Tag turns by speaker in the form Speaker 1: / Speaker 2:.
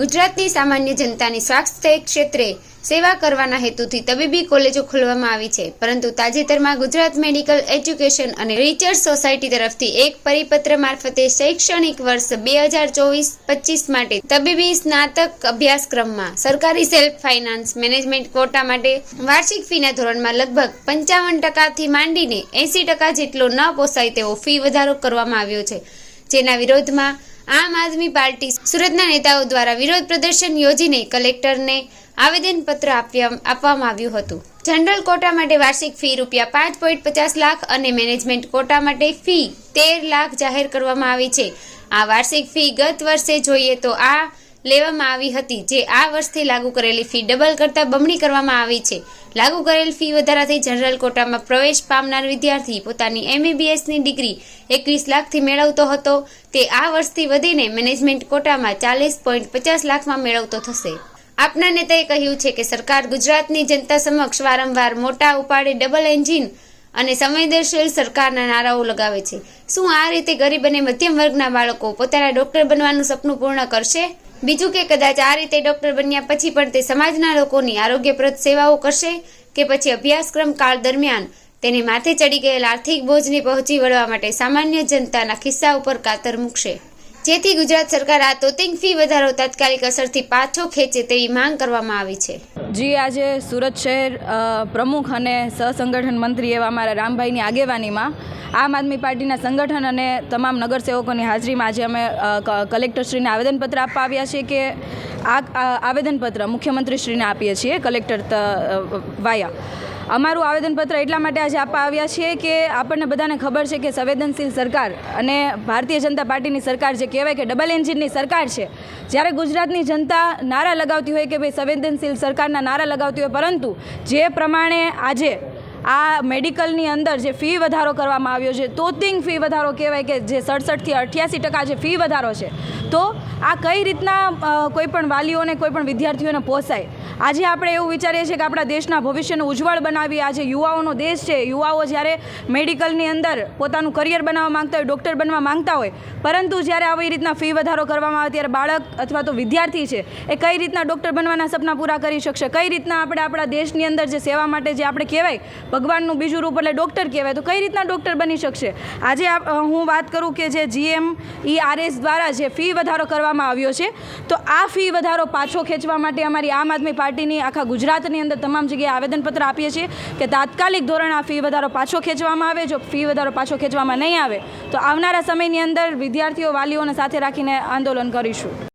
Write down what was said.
Speaker 1: ગુજરાતની સામાન્ય જનતાની સ્વાસ્થ્ય ક્ષેત્રે સેવા કરવાના હેતુથી તબીબી કોલેજો ખોલવામાં આવી છે, પરંતુ તાજેતરમાં ગુજરાત મેડિકલ એજ્યુકેશન અને રિસર્ચ સોસાયટી તરફથી એક પરિપત્ર મારફતે શૈક્ષણિક વર્ષ 2024-25 માટે તબીબી સ્નાતક અભ્યાસક્રમમાં સરકારી સેલ્ફ ફાઇનાન્સ મેનેજમેન્ટ કોટા માટે વાર્ષિક ફીના ધોરણમાં લગભગ 55% માંડીને 80% જેટલો ન પોસાય તેવો ફી વધારો કરવામાં આવ્યો છે, જેના વિરોધમાં આમ આદમી પાર્ટી સુરતના નેતાઓ દ્વારા વિરોધ પ્રદર્શન યોજીને કલેક્ટરને આવેદનપત્ર આપવામાં આવ્યું હતું। જનરલ કોટા માટે વાર્ષિક ફી ₹5.50 લાખ અને મેનેજમેન્ટ કોટા માટે ફી 13 લાખ જાહેર કરવામાં આવી છે। આ વાર્ષિક ફી ગત વર્ષે જોઈએ તો આ લેવામાં આવી હતી, જે આ વર્ષથી લાગુ કરેલી ફી ડબલ કરતા બમણી કરવામાં આવી છે। લાગુ કરેલ ફી વધારાથી જનરલ કોટામાં પ્રવેશ પામનાર વિદ્યાર્થી પોતાની MBBSની ડિગ્રી 21 લાખથી મેળવતો હતો, તે આ વર્ષથી વધીને મેનેજમેન્ટ કોટામાં 40.50 લાખમાં મેળવતો થશે। આપના નેતાએ કહ્યું છે કે સરકાર ગુજરાતની જનતા સમક્ષ વારંવાર મોટા ઉપાડે ડબલ એન્જિન અને સંવેદનશીલ સરકારના નારાઓ લગાવે છે। શું આ રીતે ગરીબ અને મધ્યમ વર્ગના બાળકો પોતાના ડોક્ટર બનવાનું સપનું પૂર્ણ કરશે? બીજું કે કદાચ આ રીતે ડોક્ટર બન્યા પછી પણ તે સમાજના લોકોની આરોગ્યપ્રદ સેવાઓ કરશે કે પછી અભ્યાસક્રમ કાળ દરમિયાન તેને માથે ચડી ગયેલ આર્થિક બોજને પહોંચી વળવા માટે સામાન્ય જનતાના ખિસ્સા ઉપર કાતર મૂકશે, જેથી ગુજરાત સરકાર આ તોતિંગ ફી વધારો તાત્કાલિક અસરથી પાછો ખેંચે તેવી માંગ કરવામાં આવી છે।
Speaker 2: જી, આજે સુરત શહેર પ્રમુખ અને સહસંગઠન મંત્રી એવા અમારા રામભાઈની આગેવાનીમાં આમ આદમી પાર્ટીના સંગઠન અને તમામ નગરસેવકોની હાજરીમાં આજે અમે કલેક્ટરશ્રીને આવેદનપત્ર આપવા આવ્યા છીએ કે આ આવેદનપત્ર મુખ્યમંત્રીશ્રીને આપીએ છીએ કલેક્ટર વાયા। અમારું આવેદનપત્ર એટલા માટે આજે આપવા આવ્યા છીએ કે આપણને બધાને ખબર છે કે સંવેદનશીલ સરકાર અને ભારતીય જનતા પાર્ટીની સરકાર જે કહેવાય કે ડબલ એન્જિનની સરકાર છે, જ્યારે ગુજરાતની જનતા નારા લગાવતી હોય કે ભાઈ સંવેદનશીલ સરકારના નારા લગાવતી હોય, પરંતુ જે પ્રમાણે આજે આ મેડિકલની અંદર જે ફી વધારો કરવામાં આવ્યો છે, તોતિંગ ફી વધારો કહેવાય કે જે 67થી 88% જે ફી વધારો છે, તો આ કઈ રીતના કોઈ પણ વાલીઓને કોઈ પણ વિદ્યાર્થીઓને પોસાય? આજે આપણે એવું વિચારીએ છીએ કે આપણા દેશના ભવિષ્યને ઉજ્જવળ બનાવીએ। આજે યુવાઓનો દેશ છે, યુવાઓ જ્યારે મેડિકલની અંદર પોતાનું કરિયર બનાવવા માંગતા હોય, ડૉક્ટર બનવા માંગતા હોય, પરંતુ જ્યારે આવી રીતના ફી વધારો કરવામાં આવે ત્યારે બાળક અથવા તો વિદ્યાર્થી છે એ કઈ રીતના ડૉક્ટર બનવાના સપના પૂરા કરી શકશે? કઈ રીતના આપણે આપણા દેશની અંદર જે સેવા માટે જે આપણે કહેવાય ભગવાનનું બીજું રૂપ એટલે ડૉક્ટર કહેવાય, તો કઈ રીતના ડૉક્ટર બની શકશે? આજે હું વાત કરું કે જે GMERS દ્વારા જે ફી વધારો કરવામાં આવ્યો છે, તો આ ફી વધારો પાછો ખેંચવા માટે અમારી આમ આદમી પાર્ટીની આખા ગુજરાતની અંદર તમામ જગ્યાએ આવેદનપત્ર આપીએ છીએ કે તાત્કાલિક ધોરણે આ ફી વધારો પાછો ખેંચવામાં આવે। જો ફી વધારો પાછો ખેંચવામાં નહીં આવે તો આવનારા સમયની અંદર વિદ્યાર્થીઓ વાલીઓને સાથે રાખીને આંદોલન કરીશું।